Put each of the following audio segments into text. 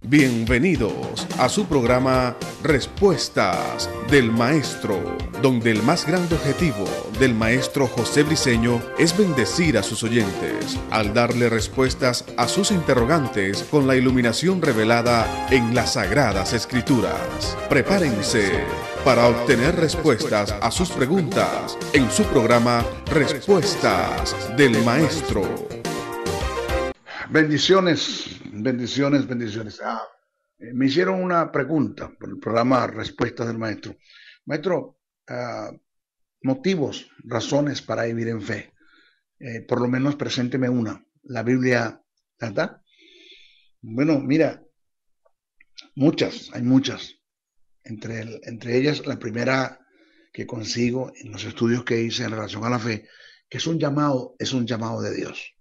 Bienvenidos a su programa Respuestas del Maestro, donde el más grande objetivo del maestro José Briceño es bendecir a sus oyentes al darle respuestas a sus interrogantes con la iluminación revelada en las Sagradas Escrituras. Prepárense para obtener respuestas a sus preguntas en su programa Respuestas del Maestro. Bendiciones, bendiciones, bendiciones. Me hicieron una pregunta por el programa Respuestas del Maestro. Maestro, motivos, razones para vivir en fe. Por lo menos presénteme una. La Biblia, ¿verdad? Bueno, mira, hay muchas. Entre ellas, la primera que consigo en los estudios que hice en relación a la fe, que es un llamado de Dios.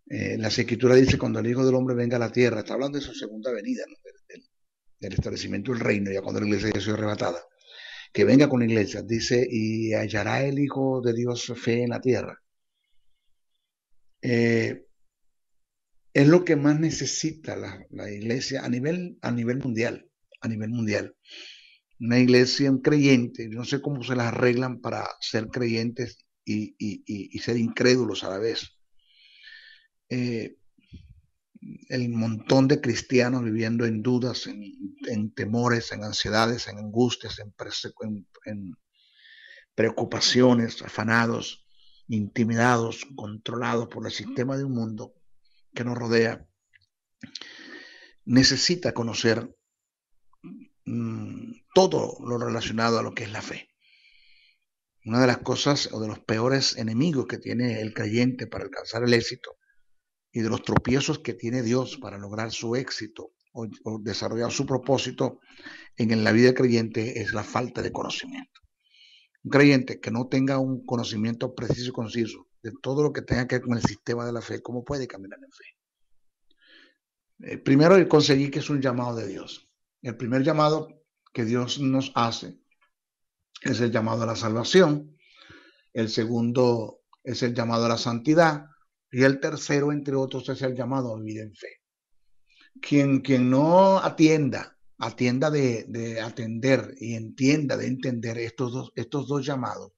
La Escritura dice: cuando el Hijo del Hombre venga a la tierra, está hablando de su segunda venida, ¿no? del establecimiento del reino, ya cuando la iglesia ya ha sido arrebatada, que venga con la iglesia, dice: y hallará el Hijo de Dios fe en la tierra. Es lo que más necesita la iglesia a nivel mundial, Una iglesia, un creyente, no sé cómo se las arreglan para ser creyentes y ser incrédulos a la vez. El montón de cristianos viviendo en dudas, en temores, en ansiedades, en angustias, en preocupaciones, afanados, intimidados, controlados por el sistema de un mundo que nos rodea, necesita conocer todo lo relacionado a lo que es la fe. Una de las cosas o de los peores enemigos que tiene el creyente para alcanzar el éxito, y de los tropiezos que tiene Dios para lograr su éxito o desarrollar su propósito en la vida del creyente, es la falta de conocimiento. Un creyente que no tenga un conocimiento preciso y conciso de todo lo que tenga que ver con el sistema de la fe, ¿cómo puede caminar en fe? Primero, conseguí que es un llamado de Dios. El primer llamado que Dios nos hace es el llamado a la salvación. El segundo es el llamado a la santidad. Y el tercero, entre otros, es el llamado a vivir en fe. Quien no atienda de atender y entienda de entender estos dos llamados,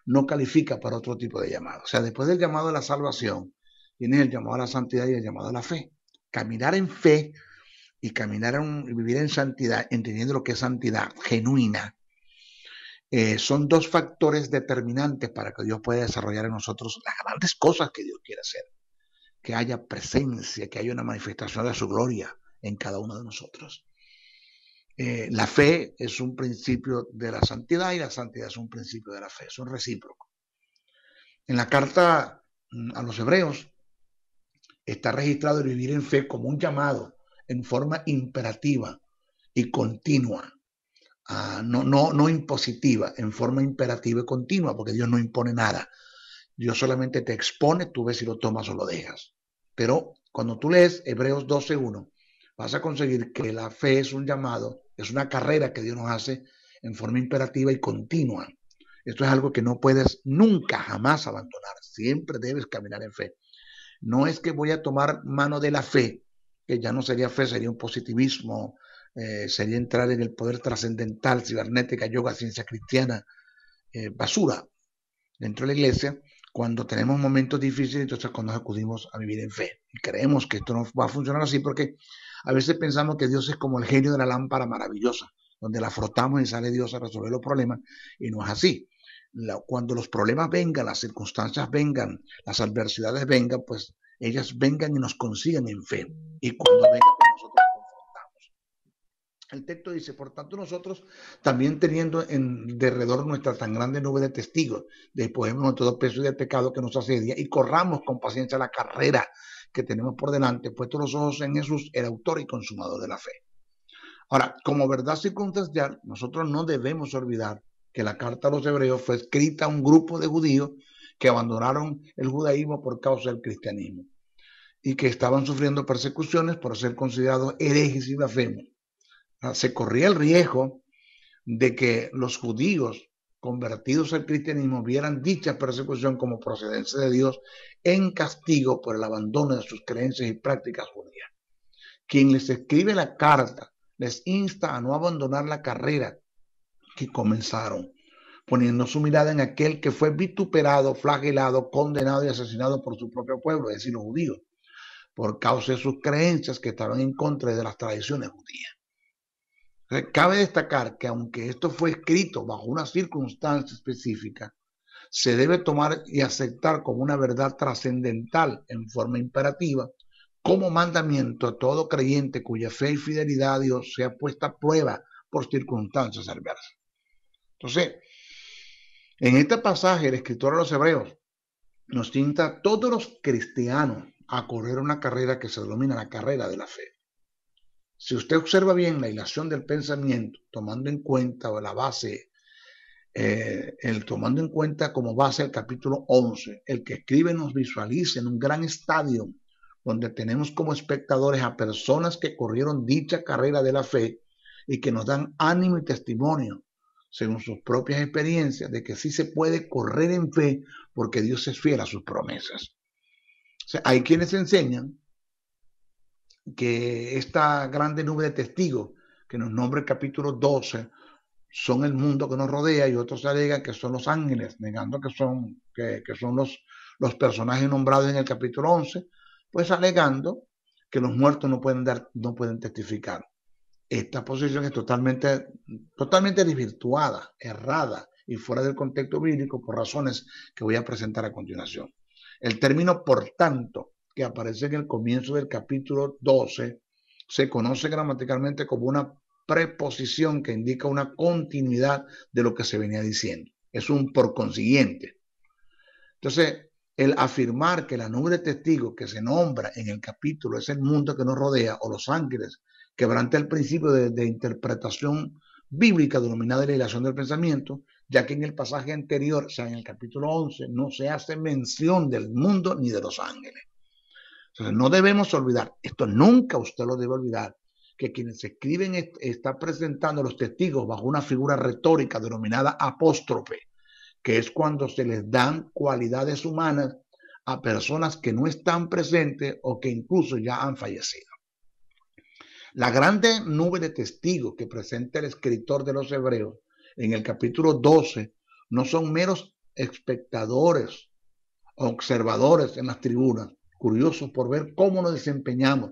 no califica para otro tipo de llamado. O sea, después del llamado a la salvación, tienes el llamado a la santidad y el llamado a la fe. Caminar en fe y vivir en santidad, entendiendo lo que es santidad genuina, son dos factores determinantes para que Dios pueda desarrollar en nosotros las grandes cosas que Dios quiere hacer. Que haya presencia, que haya una manifestación de su gloria en cada uno de nosotros. La fe es un principio de la santidad y la santidad es un principio de la fe, son recíprocos. En la carta a los Hebreos está registrado el vivir en fe como un llamado en forma imperativa y continua, no impositiva, en forma imperativa y continua, porque Dios no impone nada. Dios solamente te expone, tú ves si lo tomas o lo dejas. Pero cuando tú lees Hebreos 12:1, vas a conseguir que la fe es un llamado, es una carrera que Dios nos hace en forma imperativa y continua. Esto es algo que no puedes nunca, jamás abandonar. Siempre debes caminar en fe. No es que voy a tomar mano de la fe, que ya no sería fe, sería un positivismo, sería entrar en el poder trascendental, cibernética, yoga, ciencia cristiana, basura dentro de la iglesia. Cuando tenemos momentos difíciles, entonces cuando acudimos a vivir en fe. Y creemos que esto no va a funcionar así porque a veces pensamos que Dios es como el genio de la lámpara maravillosa, donde la frotamos y sale Dios a resolver los problemas, y no es así. Cuando los problemas vengan, las circunstancias vengan, las adversidades vengan, pues ellas vengan y nos consigan en fe. Y cuando vengan, pues nosotros confrontamos. El texto dice: por tanto nosotros, también teniendo en derredor nuestra tan grande nube de testigos, despojémonos de todo peso y del pecado que nos asedia, y corramos con paciencia la carrera que tenemos por delante, puestos los ojos en Jesús, el autor y consumador de la fe. Ahora, como verdad circunstancial, nosotros no debemos olvidar que la carta a los Hebreos fue escrita a un grupo de judíos que abandonaron el judaísmo por causa del cristianismo y que estaban sufriendo persecuciones por ser considerados herejes y blasfemos. Se corría el riesgo de que los judíos convertidos al cristianismo vieran dicha persecución como procedencia de Dios en castigo por el abandono de sus creencias y prácticas judías. Quien les escribe la carta les insta a no abandonar la carrera que comenzaron, poniendo su mirada en aquel que fue vituperado, flagelado, condenado y asesinado por su propio pueblo, es decir, los judíos, por causa de sus creencias que estaban en contra de las tradiciones judías. Entonces, cabe destacar que aunque esto fue escrito bajo una circunstancia específica, se debe tomar y aceptar como una verdad trascendental en forma imperativa, como mandamiento a todo creyente cuya fe y fidelidad a Dios sea puesta a prueba por circunstancias adversas. Entonces, en este pasaje, el escritor de los Hebreos nos insta a todos los cristianos a correr una carrera que se denomina la carrera de la fe. Si usted observa bien la hilación del pensamiento, tomando en cuenta la base, tomando en cuenta como base el capítulo 11, el que escribe nos visualiza en un gran estadio donde tenemos como espectadores a personas que corrieron dicha carrera de la fe y que nos dan ánimo y testimonio, según sus propias experiencias, de que sí se puede correr en fe porque Dios es fiel a sus promesas. O sea, hay quienes enseñan que esta grande nube de testigos que nos nombra el capítulo 12 son el mundo que nos rodea, y otros alegan que son los ángeles, negando que son los personajes nombrados en el capítulo 11, pues alegando que los muertos no pueden testificar. Esta posición es totalmente desvirtuada, errada y fuera del contexto bíblico por razones que voy a presentar a continuación. El término por tanto, que aparece en el comienzo del capítulo 12, se conoce gramaticalmente como una preposición que indica una continuidad de lo que se venía diciendo. Es un por consiguiente. Entonces, el afirmar que la nube de testigos que se nombra en el capítulo es el mundo que nos rodea o los ángeles, quebranta el principio de interpretación bíblica denominada la hilación del pensamiento, ya que en el pasaje anterior, o sea, en el capítulo 11, no se hace mención del mundo ni de los ángeles. Entonces, no debemos olvidar, esto nunca usted lo debe olvidar, que quienes escriben está presentando a los testigos bajo una figura retórica denominada apóstrofe, que es cuando se les dan cualidades humanas a personas que no están presentes o que incluso ya han fallecido. La grande nube de testigos que presenta el escritor de los Hebreos en el capítulo 12 no son meros espectadores o observadores en las tribunas, curiosos por ver cómo nos desempeñamos,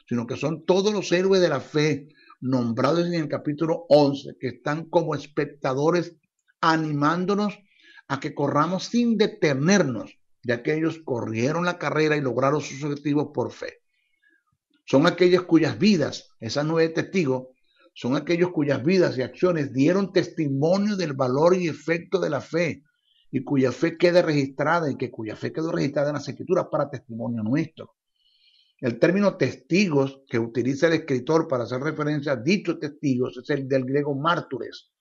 sino que son todos los héroes de la fe nombrados en el capítulo 11, que están como espectadores animándonos a que corramos sin detenernos, ya que ellos corrieron la carrera y lograron sus objetivos por fe. Son aquellos cuyas vidas, esas 9 testigos, son aquellos cuyas vidas y acciones dieron testimonio del valor y efecto de la fe, y cuya fe queda registrada, y que cuya fe quedó registrada en las Escrituras para testimonio nuestro. El término testigos que utiliza el escritor para hacer referencia a dichos testigos es el del griego mártires,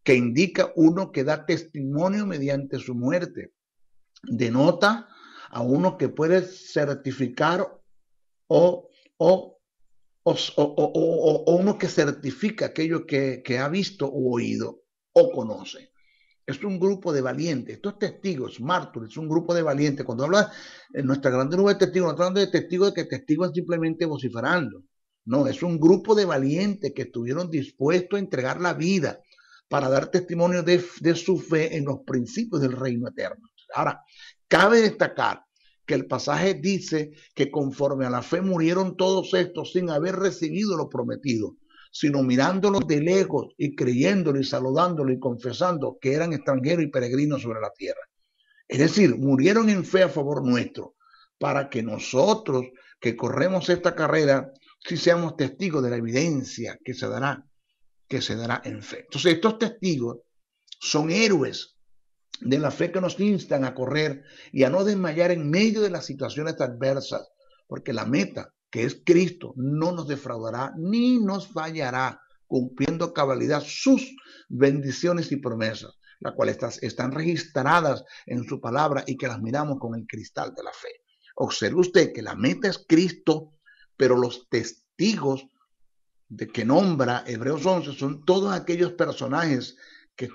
que indica uno que da testimonio mediante su muerte. Denota a uno que puede certificar o uno que certifica aquello que ha visto o oído o conoce. Es un grupo de valientes. Estos testigos, mártires, un grupo de valientes. Cuando habla en nuestra grande nube de testigos, no estamos hablando de testigos que testigos simplemente vociferando. No, es un grupo de valientes que estuvieron dispuestos a entregar la vida para dar testimonio de su fe en los principios del reino eterno. Ahora, cabe destacar que el pasaje dice que conforme a la fe murieron todos estos sin haber recibido lo prometido, sino mirándolos de lejos y creyéndolo y saludándolo y confesando que eran extranjeros y peregrinos sobre la tierra. Es decir, murieron en fe a favor nuestro, para que nosotros que corremos esta carrera, sí seamos testigos de la evidencia que se dará en fe. Entonces, estos testigos son héroes de la fe que nos instan a correr y a no desmayar en medio de las situaciones adversas, porque la meta, que es Cristo, no nos defraudará ni nos fallará, cumpliendo a cabalidad sus bendiciones y promesas, las cuales están registradas en su palabra y que las miramos con el cristal de la fe. Observe usted que la meta es Cristo, pero los testigos de que nombra Hebreos 11 son todos aquellos personajes que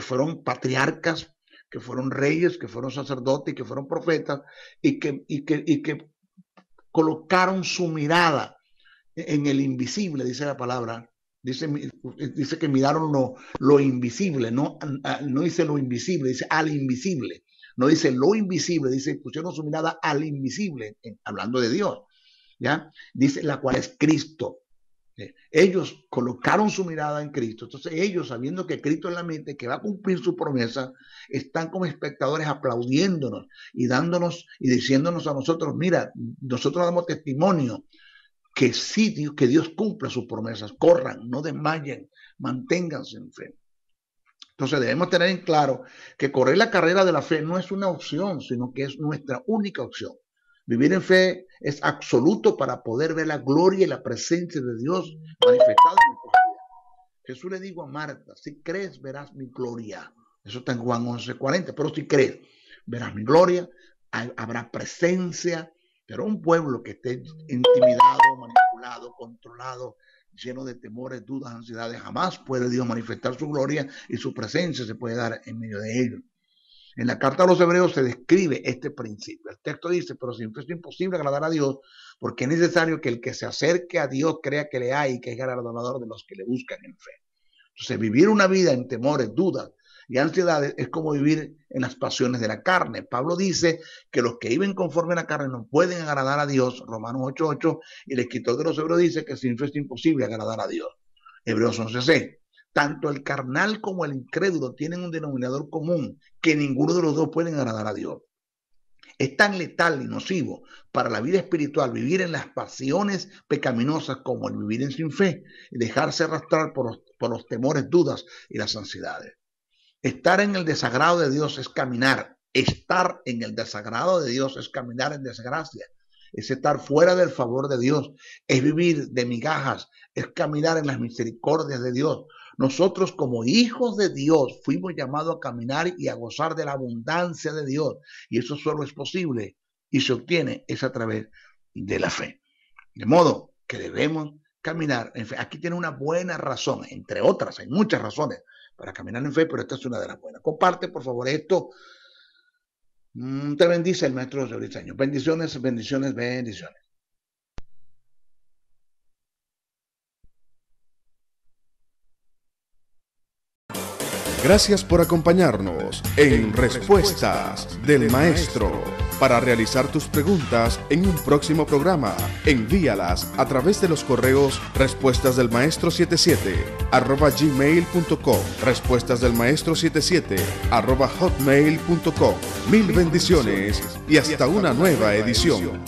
fueron patriarcas, que fueron reyes, que fueron sacerdotes, que fueron profetas y que colocaron su mirada en el invisible, dice la palabra. Dice que miraron lo invisible, no dice lo invisible, dice al invisible. No dice lo invisible, dice pusieron su mirada al invisible, hablando de Dios. ¿Ya? Dice la cual es Cristo. Ellos colocaron su mirada en Cristo. Entonces ellos, sabiendo que Cristo es la mente, que va a cumplir su promesa, están como espectadores aplaudiéndonos y dándonos y diciéndonos a nosotros, mira, nosotros damos testimonio que sí, que Dios cumpla sus promesas. Corran, no desmayen, manténganse en fe. Entonces debemos tener en claro que correr la carrera de la fe no es una opción, sino que es nuestra única opción. Vivir en fe es absoluto para poder ver la gloria y la presencia de Dios manifestada en nuestra vida. Jesús le dijo a Marta, si crees verás mi gloria. Eso está en Juan 11:40, pero si crees verás mi gloria, habrá presencia, pero un pueblo que esté intimidado, manipulado, controlado, lleno de temores, dudas, ansiedades, jamás puede Dios manifestar su gloria y su presencia se puede dar en medio de ellos. En la carta a los Hebreos se describe este principio. El texto dice, pero sin fe es imposible agradar a Dios, porque es necesario que el que se acerque a Dios crea que le hay y que es galardonador de los que le buscan en fe. Entonces, vivir una vida en temores, dudas y ansiedades es como vivir en las pasiones de la carne. Pablo dice que los que viven conforme a la carne no pueden agradar a Dios, Romanos 8:8, y el escritor de los Hebreos dice que sin fe es imposible agradar a Dios, Hebreos 11:6. Tanto el carnal como el incrédulo tienen un denominador común, que ninguno de los dos pueden agradar a Dios. Es tan letal y nocivo para la vida espiritual vivir en las pasiones pecaminosas como el vivir en sin fe y dejarse arrastrar por los temores, dudas y las ansiedades. Estar en el desagrado de Dios es caminar. Estar en el desagrado de Dios es caminar en desgracia. Es estar fuera del favor de Dios. Es vivir de migajas. Es caminar en las misericordias de Dios. Nosotros como hijos de Dios fuimos llamados a caminar y a gozar de la abundancia de Dios. Y eso solo es posible y se obtiene es a través de la fe. De modo que debemos caminar en fe. Aquí tiene una buena razón, entre otras, hay muchas razones para caminar en fe, pero esta es una de las buenas. Comparte, por favor, esto. Te bendice el maestro José Briceño. Bendiciones, bendiciones, bendiciones. Gracias por acompañarnos en Respuestas del Maestro. Para realizar tus preguntas en un próximo programa, envíalas a través de los correos respuestasdelmaestro77@gmail.com, respuestasdelmaestro77@hotmail.com. Mil bendiciones y hasta una nueva edición.